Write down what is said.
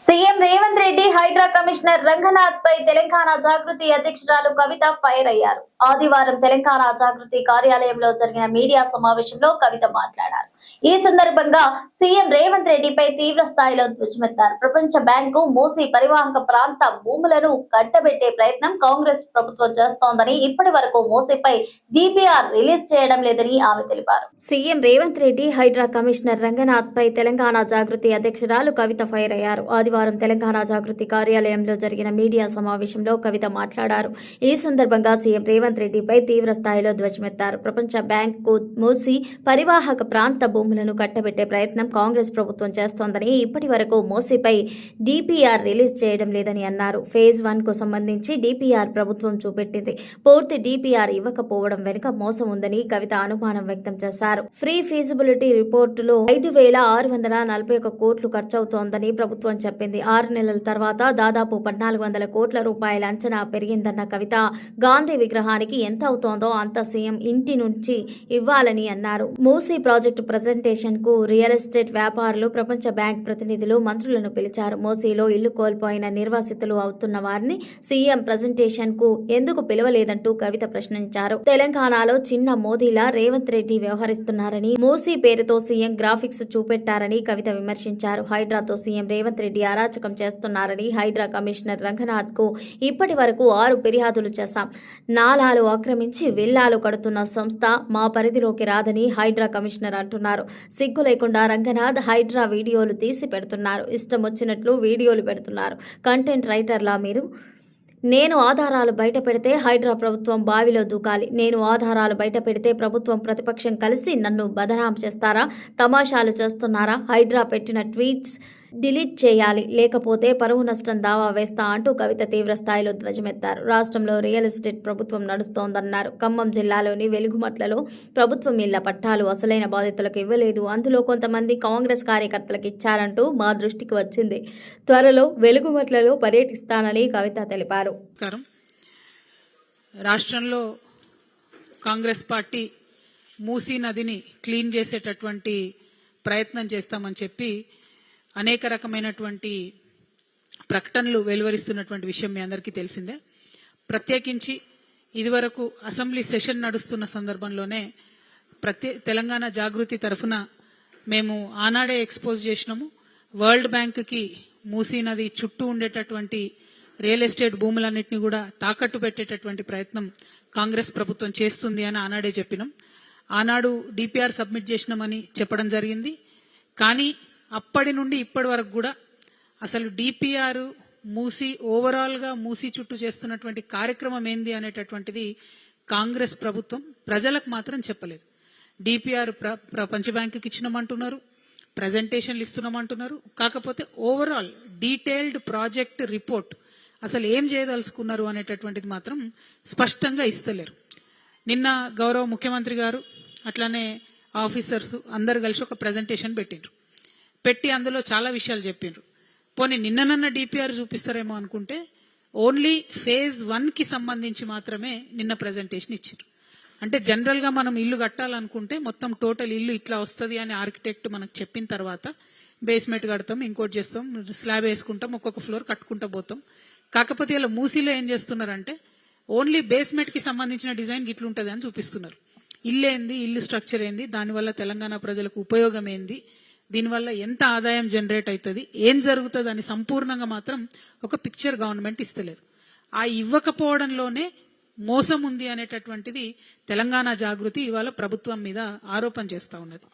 CM Revanth Reddy Hydraa commissioner Ranganath పై తెలంగాణ జాగృతి అధ్యక్షురాలు కవిత fire అయ్యారు. ఆదివారం తెలంగాణ జాగృతి కార్యాలయంలో జరిగిన మీడియా సమావేశంలో కవిత మాట్లాడారు. ఈ సందర్భంగా సీఎం రేవంత్ రెడ్డిపై తీవ్ర స్థాయిలో ధ్వజమెత్తారు. ప్రపంచ బ్యాంకు మూసీ పరివాహక ప్రాంత భూములను కట్టబెట్టే ప్రయత్నం కాంగ్రెస్ ప్రభుత్వం చేస్తోందని, ఇప్పటి వరకు మూసీపై డిపిఆర్ రిలీజ్ చేయడం లేదని ఆమె తెలిపారు. సీఎం రేవంత్ రెడ్డి హైడ్రా కమిషనర్ రంగనాథ్ పై తెలంగాణ జాగృతి అధ్యక్షురాలు కవిత ఫైర్ అయ్యారు. ఆదివారం తెలంగాణ జాగృతి కార్యాలయంలో జరిగిన మీడియా సమావేశంలో కవిత మాట్లాడారు. ఈ సందర్భంగా సీఎం రేవంత్ రెడ్డిపై తీవ్ర స్థాయిలో ధ్వజమెత్తారు. ప్రపంచ బ్యాంకు మూసీ పరివాహక ప్రాంత భూములను కట్టబెట్టే ప్రయత్నం కాంగ్రెస్ ప్రభుత్వం చేస్తోందని, ఇప్పటి వరకు మూసీపై డిపిఆర్ రిలీజ్ చేయడం లేదని అన్నారు. ఫేజ్ 1 కు సంబంధించి డిపిఆర్ ప్రభుత్వం చూపెట్టింది. పూర్తి డిపిఆర్ ఇవ్వకపోవడం వెనుక మోసం ఉందని కవిత అనుమానం వ్యక్తం చేశారు. ఫ్రీ ఫీజిబిలిటీ రిపోర్టులో 5,641 కోట్లు ఖర్చవుతోందని ప్రభుత్వం చెప్పింది. 6 నెలల తర్వాత దాదాపు 1,400 కోట్ల రూపాయల అంచనా పెరిగిందన్న కవిత, గాంధీ విగ్రహానికి ఎంత అవుతోందో అంత సీఎం ఇంటి నుంచి ఇవ్వాలని అన్నారు. మూసీ ప్రాజెక్టు ప్రజెంటేషన్ కు రియల్ ఎస్టేట్ వ్యాపారులు, ప్రపంచ బ్యాంక్ ప్రతినిధులు, మంత్రులను పిలిచారు. మూసీలో ఇల్లు కోల్పోయిన నిర్వాసితులు అవుతున్న వారిని సీఎం ప్రజెంటేషన్ కు ఎందుకు పిలవలేదంటూ కవిత ప్రశ్నించారు. తెలంగాణలో చిన్న మోదీలా రేవంత్ రెడ్డి వ్యవహరిస్తున్నారని, మూసీ పేరుతో సీఎం గ్రాఫిక్స్ చూపెట్టారని కవిత విమర్శించారు. హైడ్రాతో సీఎం రేవంత్ రెడ్డి అరాచకం చేస్తున్నారని, హైడ్రా కమిషనర్ రంగనాథ్ కు ఇప్పటి వరకు 6 ఫిర్యాదులు చేశాం. నాలాలు ఆక్రమించి విల్లాలు కడుతున్న సంస్థ మా పరిధిలోకి రాదని హైడ్రా కమిషనర్ అంటున్నారు. సిగ్గు లేకుండా రంగనాథ్ హైడ్రా వీడియోలు తీసి పెడుతున్నారు. ఇష్టం వచ్చినట్లు వీడియోలు పెడుతున్నారు. కంటెంట్ రైటర్లా మీరు? నేను ఆధారాలు బయట పెడితే హైడ్రా ప్రభుత్వం బావిలో దూకాలి. నేను ఆధారాలు బయట పెడితే ప్రభుత్వం, ప్రతిపక్షం కలిసి నన్ను బదనాం చేస్తారా? తమాషాలు చేస్తున్నారా? హైడ్రా పెట్టిన ట్వీట్స్ డిలీట్ చేయాలి, లేకపోతే పరువు నష్టం దావా వేస్తా అంటూ కవిత తీవ్ర స్థాయిలో ధ్వజమెత్తారు. రాష్ట్రంలో రియల్ ఎస్టేట్ ప్రభుత్వం నడుస్తోందన్నారు. ఖమ్మం జిల్లాలోని వెలుగుమట్లలో ప్రభుత్వం ఇళ్ల పట్టాలు అసలైన బాధితులకు ఇవ్వలేదు. అందులో కొంతమంది కాంగ్రెస్ కార్యకర్తలకు ఇచ్చారంటూ మా దృష్టికి వచ్చింది. త్వరలో వెలుగుమట్లలో పర్యటిస్తానని కవిత తెలిపారు. రాష్ట్రంలో కాంగ్రెస్ పార్టీ మూసీ నదిని క్లీన్ చేసేటటువంటి ప్రయత్నం చేస్తామని చెప్పి అనేక రకమైనటువంటి ప్రకటనలు వెలువరిస్తున్నటువంటి విషయం మీ అందరికీ తెలిసిందే. ప్రత్యేకించి ఇదివరకు అసెంబ్లీ సెషన్ నడుస్తున్న సందర్భంలోనే తెలంగాణ జాగృతి తరఫున మేము ఆనాడే ఎక్స్పోజ్ చేసినాము. వరల్డ్ బ్యాంక్కి మూసీ నది చుట్టూ ఉండేటటువంటి రియల్ ఎస్టేట్ భూములన్నింటినీ కూడా తాకట్టు పెట్టేటటువంటి ప్రయత్నం కాంగ్రెస్ ప్రభుత్వం చేస్తుంది అని ఆనాడే చెప్పినాం. ఆనాడు డిపిఆర్ సబ్మిట్ చేసినామని చెప్పడం జరిగింది. కానీ అప్పటి నుండి ఇప్పటి వరకు కూడా అసలు డిపిఆర్ మూసీ ఓవరాల్ గా మూసీ చుట్టూ చేస్తున్నటువంటి కార్యక్రమం ఏంది అనేటటువంటిది కాంగ్రెస్ ప్రభుత్వం ప్రజలకు మాత్రం చెప్పలేదు. డిపిఆర్ ప్రపంచ బ్యాంకుకి ఇచ్చినామంటున్నారు, ప్రజెంటేషన్లు ఇస్తున్నామంటున్నారు. కాకపోతే ఓవరాల్ డీటెయిల్డ్ ప్రాజెక్ట్ రిపోర్ట్ అసలు ఏం చేయదలుచుకున్నారు అనేటటువంటిది మాత్రం స్పష్టంగా ఇస్తలేరు. నిన్న గౌరవ ముఖ్యమంత్రి గారు అట్లానే ఆఫీసర్స్ అందరు కలిసి ఒక ప్రజెంటేషన్ పెట్టి అందులో చాలా విషయాలు చెప్పిండ్రు. పోనీ నిన్ననన్న డిపిఆర్ చూపిస్తారేమో అనుకుంటే ఓన్లీ ఫేజ్ 1 కి సంబంధించి మాత్రమే నిన్న ప్రజెంటేషన్ ఇచ్చారు. అంటే జనరల్ గా మనం ఇల్లు కట్టాలనుకుంటే మొత్తం టోటల్ ఇల్లు ఇట్లా వస్తుంది అని ఆర్కిటెక్ట్ మనకు చెప్పిన తర్వాత బేస్మెంట్ కడతాం, ఇంకోటి చేస్తాం, స్లాబ్ వేసుకుంటాం, ఒక్కొక్క ఫ్లోర్ కట్టుకుంటూ పోతాం. కాకపోతే ఇలా మూసీలో ఏం చేస్తున్నారంటే ఓన్లీ బేస్మెంట్ కి సంబంధించిన డిజైన్ ఇట్లుంటది అని చూపిస్తున్నారు. ఇల్లు ఏంది, ఇల్లు స్ట్రక్చర్ ఏంది, దానివల్ల తెలంగాణ ప్రజలకు ఉపయోగం ఏంది, దీనివల్ల ఎంత ఆదాయం జనరేట్ అవుతుంది, ఏం జరుగుతుంది అని సంపూర్ణంగా మాత్రం ఒక పిక్చర్ గవర్నమెంట్ ఇస్తలేదు. ఆ ఇవ్వకపోవడంలోనే మోసం ఉంది అనేటటువంటిది తెలంగాణ జాగృతి ఇవాళ ప్రభుత్వం మీద ఆరోపణ చేస్తా ఉన్నది.